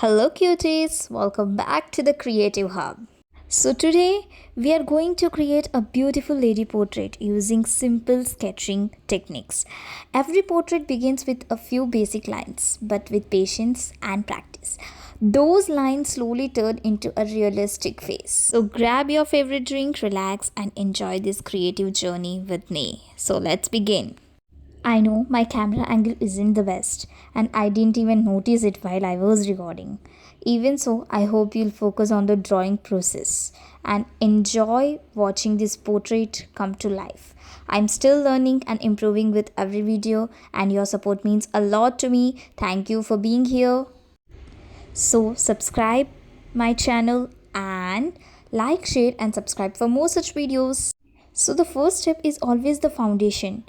Hello cuties, welcome back to the Creative Hub. So today we are going to create a beautiful lady portrait using simple sketching techniques. Every portrait begins with a few basic lines, but with patience and practice. Those lines slowly turn into a realistic face. So grab your favorite drink, relax and enjoy this creative journey with me. So let's begin. I know my camera angle isn't the best, and I didn't even notice it while I was recording. Even so, I hope you'll focus on the drawing process and enjoy watching this portrait come to life. I'm still learning and improving with every video, and your support means a lot to me. Thank you for being here. So, subscribe my channel and like, share, and subscribe for more such videos. So the first step is always the foundation.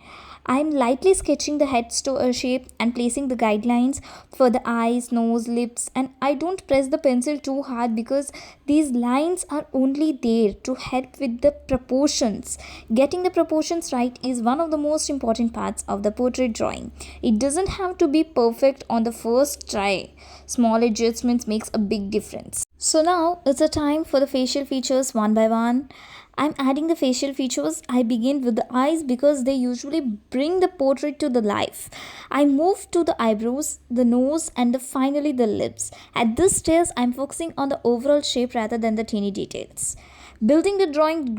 I'm lightly sketching the shape and placing the guidelines for the eyes, nose, lips, and I don't press the pencil too hard because these lines are only there to help with the proportions. Getting the proportions right is one of the most important parts of the portrait drawing. It doesn't have to be perfect on the first try. Small adjustments makes a big difference. So now it's a time for the facial features one by one. I'm adding the facial features. I begin with the eyes because they usually bring the portrait to the life. I move to the eyebrows, the nose, and finally the lips. At this stage, I'm focusing on the overall shape rather than the teeny details. Building the drawing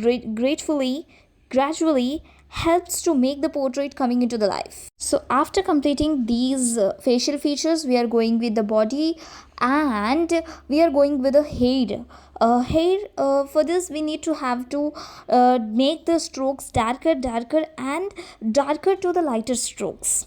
gradually helps to make the portrait coming into the life. So after completing these facial features, we are going with the body and we are going with the hair. For this we need to have to make the strokes darker and darker to the lighter strokes.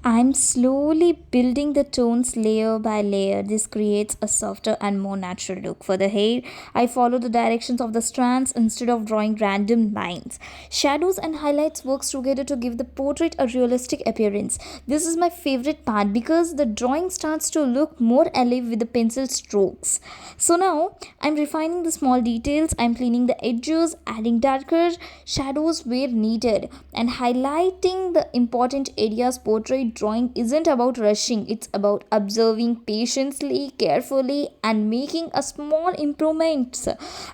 I'm slowly building the tones layer by layer. This creates a softer and more natural look. For the hair, I follow the directions of the strands instead of drawing random lines. Shadows and highlights works together to give the portrait a realistic appearance. This is my favorite part because the drawing starts to look more alive with the pencil strokes. So now I'm refining the small details. I'm cleaning the edges, adding darker shadows where needed, and highlighting the important areas. Portrait drawing isn't about rushing, it's about observing patiently, carefully, and making a small improvements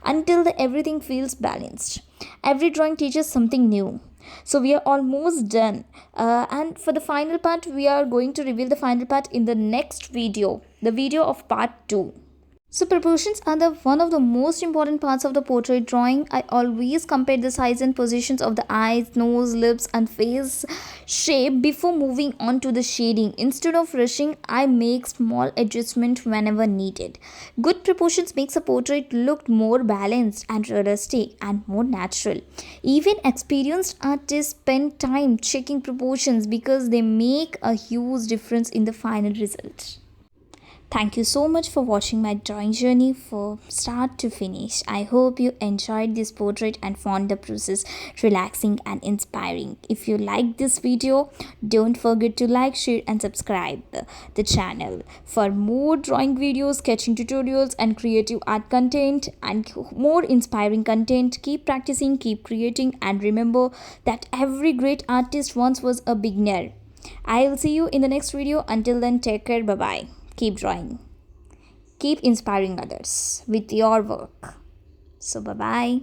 until everything feels balanced. Every drawing teaches something new. So we are almost done, and for the final part we are going to reveal the final part in the next video, the video of part 2. So proportions are the one of the most important parts of the portrait drawing. I always compare the size and positions of the eyes, nose, lips and face shape before moving on to the shading. Instead of rushing, I make small adjustment whenever needed. Good proportions makes a portrait look more balanced and realistic and more natural. Even experienced artists spend time checking proportions because they make a huge difference in the final result. Thank you so much for watching my drawing journey from start to finish. I hope you enjoyed this portrait and found the process relaxing and inspiring. If you like this video, don't forget to like, share and subscribe the channel for more drawing videos, sketching tutorials and creative art content and more inspiring content. Keep practicing, keep creating, and remember that every great artist once was a beginner. I'll see you in the next video. Until then, take care. Bye bye. Keep drawing. Keep inspiring others with your work. So, bye bye.